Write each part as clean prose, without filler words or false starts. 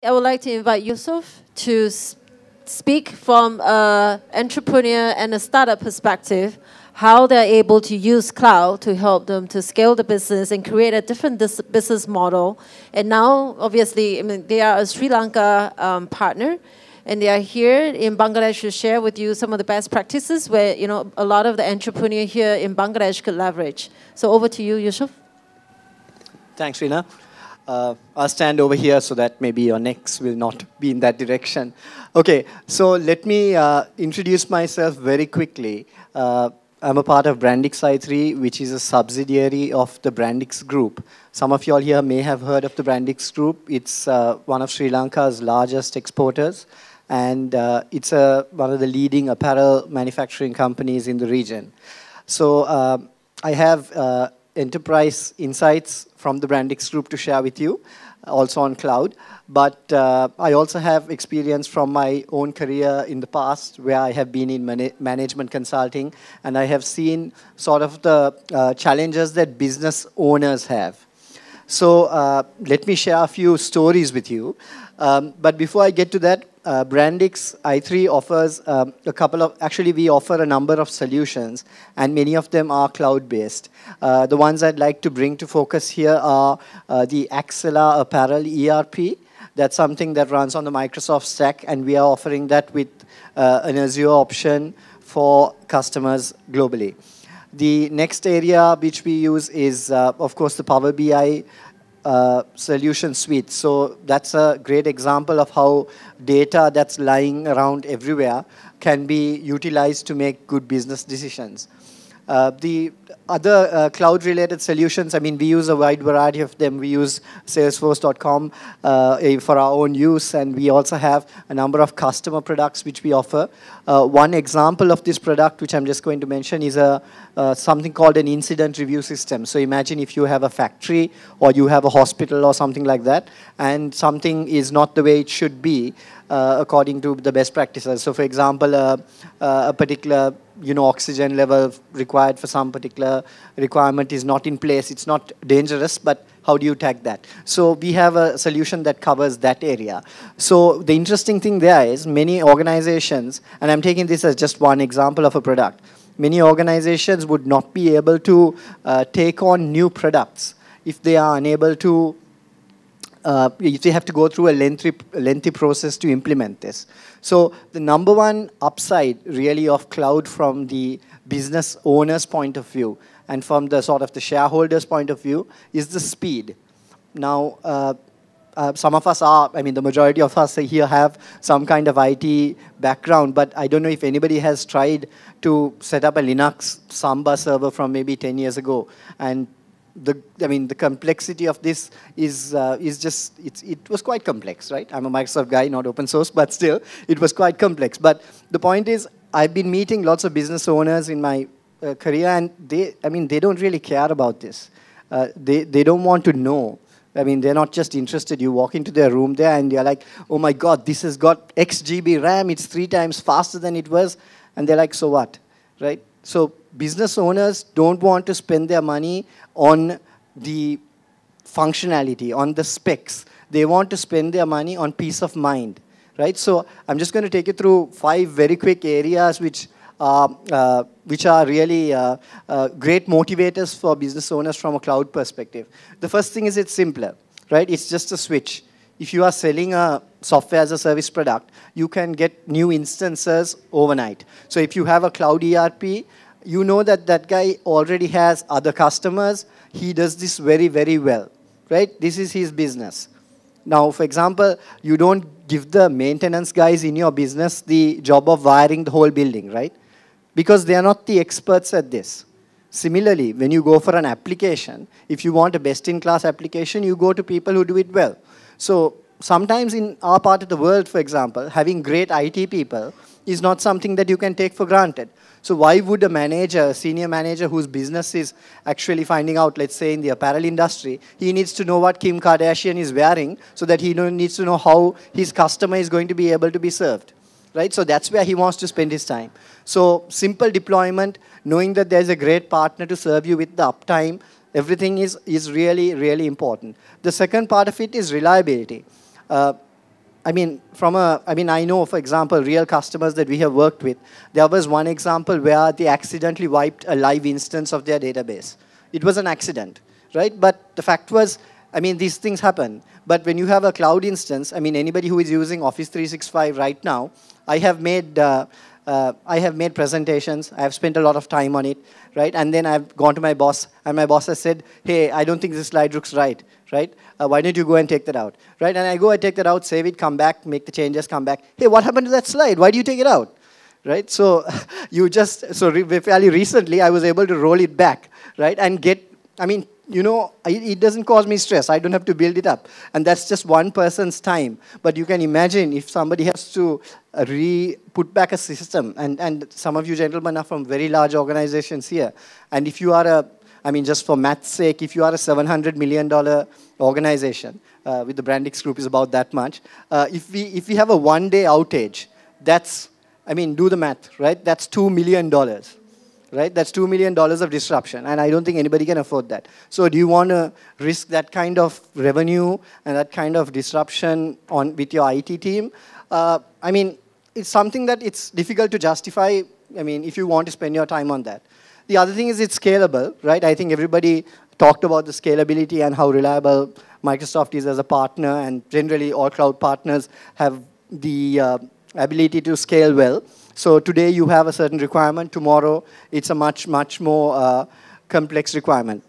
I would like to invite Yusuf to speak from an entrepreneur and a startup perspective, how they're able to use cloud to help them to scale the business and create a different business model. And now, obviously, I mean, they are a Sri Lanka partner, and they are here in Bangladesh to share with you some of the best practices where, you know, a lot of the entrepreneurs here in Bangladesh could leverage. So over to you, Yusuf. Thanks, Rina. I'll stand over here so that maybe your necks will not be in that direction. Okay, so let me introduce myself very quickly. I'm a part of Brandix i3, which is a subsidiary of the Brandix group. Some of you all here may have heard of the Brandix group. It's one of Sri Lanka's largest exporters, and it's one of the leading apparel manufacturing companies in the region. So I have enterprise insights from the Brandix group to share with you, also on cloud. But I also have experience from my own career in the past where I have been in management consulting, and I have seen sort of the challenges that business owners have. So let me share a few stories with you. But before I get to that, Brandix i3 offers actually we offer a number of solutions, and many of them are cloud-based. The ones I'd like to bring to focus here are the Axela Apparel ERP. That's something that runs on the Microsoft stack, and we are offering that with an Azure option for customers globally. The next area which we use is, of course, the Power BI solution suite. So that's a great example of how data that's lying around everywhere can be utilized to make good business decisions. The other cloud-related solutions, I mean, we use a wide variety of them. We use Salesforce.com for our own use, and we also have a number of customer products which we offer. One example of this product, which I'm just going to mention, is something called an incident review system. So imagine if you have a factory or you have a hospital or something like that, and something is not the way it should be according to the best practices. So for example, a particular oxygen level required for some particular requirement is not in place. It's not dangerous, but how do you tag that? So we have a solution that covers that area. So the interesting thing there is many organizations, and I'm taking this as just one example of a product, many organizations would not be able to take on new products if they are unable to if they have to go through a lengthy process to implement this. So the number one upside really of cloud from the business owner's point of view and from the sort of the shareholder's point of view is the speed. Now, some of us are, I mean, the majority of us here have some kind of IT background, but I don't know if anybody has tried to set up a Linux Samba server from maybe 10 years ago. And the complexity of this is just, it was quite complex, right? I'm a Microsoft guy, not open source, but still, it was quite complex. But the point is, I've been meeting lots of business owners in my career, and they don't really care about this. They don't want to know. I mean, they're not just interested. You walk into their room there, and they're like, oh my God, this has got X GB RAM. It's 3 times faster than it was. And they're like, so what, right? So business owners don't want to spend their money on the functionality, on the specs. They want to spend their money on peace of mind, right? So I'm just going to take you through 5 very quick areas which are really great motivators for business owners from a cloud perspective. The first thing is it's simpler, right? It's just a switch. If you are selling a software as a service product, you can get new instances overnight. So if you have a cloud ERP, you know that that guy already has other customers. He does this very, very well, right? This is his business. Now, for example, you don't give the maintenance guys in your business the job of wiring the whole building, right? Because they are not the experts at this. Similarly, when you go for an application, if you want a best-in-class application, you go to people who do it well. So sometimes in our part of the world, for example, having great IT people is not something that you can take for granted. So why would a manager, a senior manager whose business is actually finding out, let's say in the apparel industry, he needs to know what Kim Kardashian is wearing so that he needs to know how his customer is going to be able to be served, right? So that's where he wants to spend his time. So simple deployment, knowing that there's a great partner to serve you with the uptime, everything is really, really important. The second part of it is reliability. I know, for example, real customers that we have worked with, there was one example where they accidentally wiped a live instance of their database. It was an accident, right? But the fact was, these things happen. But when you have a cloud instance, anybody who is using Office 365 right now, I have made presentations. I have spent a lot of time on it, right? And then I've gone to my boss, and my boss has said, hey, I don't think this slide looks right, right? Why don't you go and take that out, right? And I go and take that out, save it, come back, make the changes, come back. Hey, what happened to that slide? Why do you take it out, right? So fairly recently, I was able to roll it back, right? And get, it doesn't cause me stress. I don't have to build it up. And that's just one person's time. But you can imagine if somebody has to put back a system, and some of you gentlemen are from very large organizations here. And if you are just for math's sake, if you are a $700 million organization, with the Brandix group is about that much, if we have a one-day outage, that's, do the math, right? That's $2 million. Right? That's $2 million of disruption, and I don't think anybody can afford that. So do you want to risk that kind of revenue and that kind of disruption with your IT team? It's something that it's difficult to justify, if you want to spend your time on that. The other thing is it's scalable, right? I think everybody talked about the scalability and how reliable Microsoft is as a partner, and generally all cloud partners have the ability to scale well. So today you have a certain requirement. Tomorrow it's a much, much more complex requirement.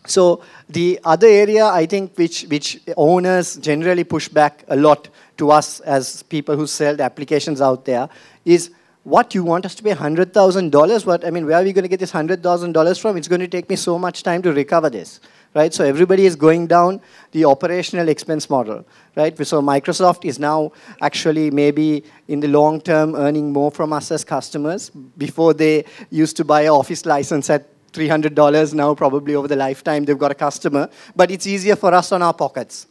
So the other area I think which owners generally push back a lot to us as people who sell the applications out there is, what, you want us to pay $100,000? Where are we going to get this $100,000 from? It's going to take me so much time to recover this. Right? So everybody is going down the operational expense model, right? So Microsoft is now actually maybe in the long term earning more from us as customers. Before they used to buy an Office license at $300, now probably over the lifetime they've got a customer. But it's easier for us on our pockets,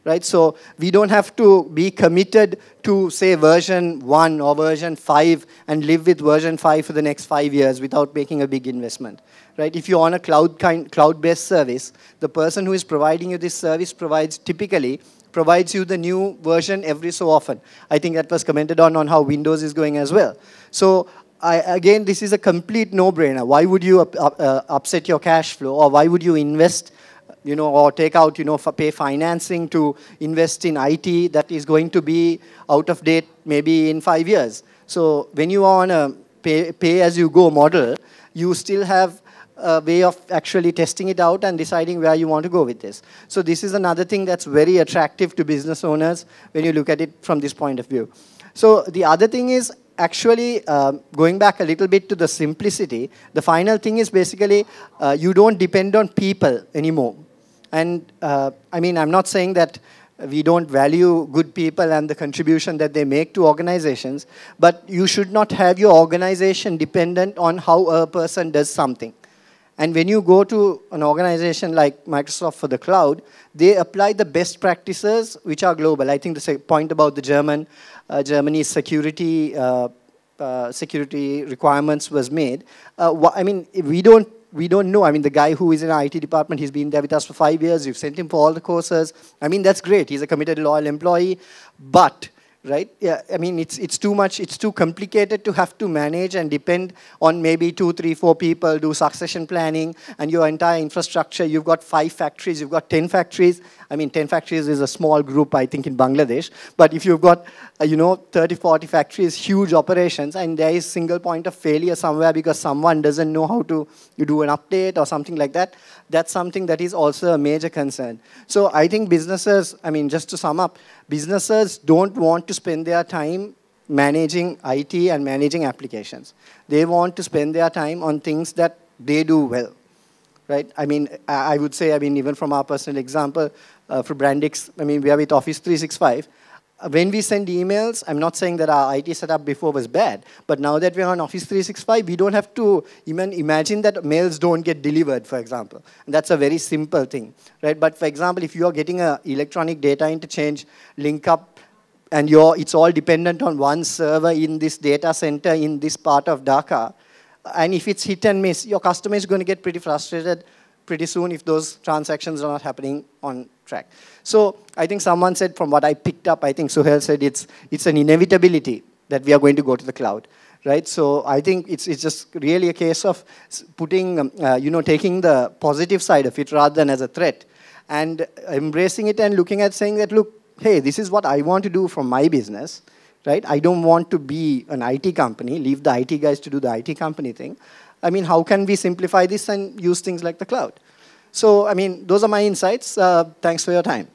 right? So we don't have to be committed to, say, version 1 or version 5 and live with version 5 for the next 5 years without making a big investment. Right? If you're on a cloud-based service, the person who is providing you this service typically provides you the new version every so often. I think that was commented on how Windows is going as well. So again, this is a complete no-brainer. Why would you upset your cash flow, or why would you invest, or take out, pay financing to invest in IT that is going to be out of date maybe in 5 years? So when you are on a pay-as-you-go model, you still have a way of actually testing it out and deciding where you want to go with this. So this is another thing that's very attractive to business owners when you look at it from this point of view. So the other thing is actually going back a little bit to the simplicity. The final thing is basically you don't depend on people anymore. And I'm not saying that we don't value good people and the contribution that they make to organizations, but you should not have your organization dependent on how a person does something. And when you go to an organization like Microsoft for the cloud, they apply the best practices which are global. I think the point about the Germany's security requirements was made. We don't know. The guy who is in our IT department, he's been there with us for 5 years. We've sent him for all the courses. That's great. He's a committed, loyal employee. But right? Yeah, it's too much, it's too complicated to have to manage and depend on maybe 2, 3, 4 people, do succession planning, and your entire infrastructure. You've got 5 factories, you've got 10 factories. 10 factories is a small group, I think, in Bangladesh. But if you've got, 30, 40 factories, huge operations, and there is single point of failure somewhere because someone doesn't know how to do an update or something like that, that's something that is also a major concern. So I think businesses, just to sum up, businesses don't want to spend their time managing IT and managing applications. They want to spend their time on things that they do well, right? I would say, even from our personal example, for Brandix, we are with Office 365. When we send emails, I'm not saying that our IT setup before was bad, but now that we're on Office 365, we don't have to even imagine that mails don't get delivered, for example. And that's a very simple thing, right? But for example, if you are getting an electronic data interchange link up, and it's all dependent on one server in this data center in this part of Dhaka, and if it's hit and miss, your customer is going to get pretty frustrated pretty soon if those transactions are not happening on track. So I think someone said, from what I picked up, I think Suhail said it's an inevitability that we are going to go to the cloud, right? So I think it's just really a case of putting, taking the positive side of it rather than as a threat, and embracing it and looking at saying that, look, hey, this is what I want to do from my business, right? I don't want to be an IT company, leave the IT guys to do the IT company thing. I mean, how can we simplify this and use things like the cloud? So, I mean, those are my insights. Thanks for your time.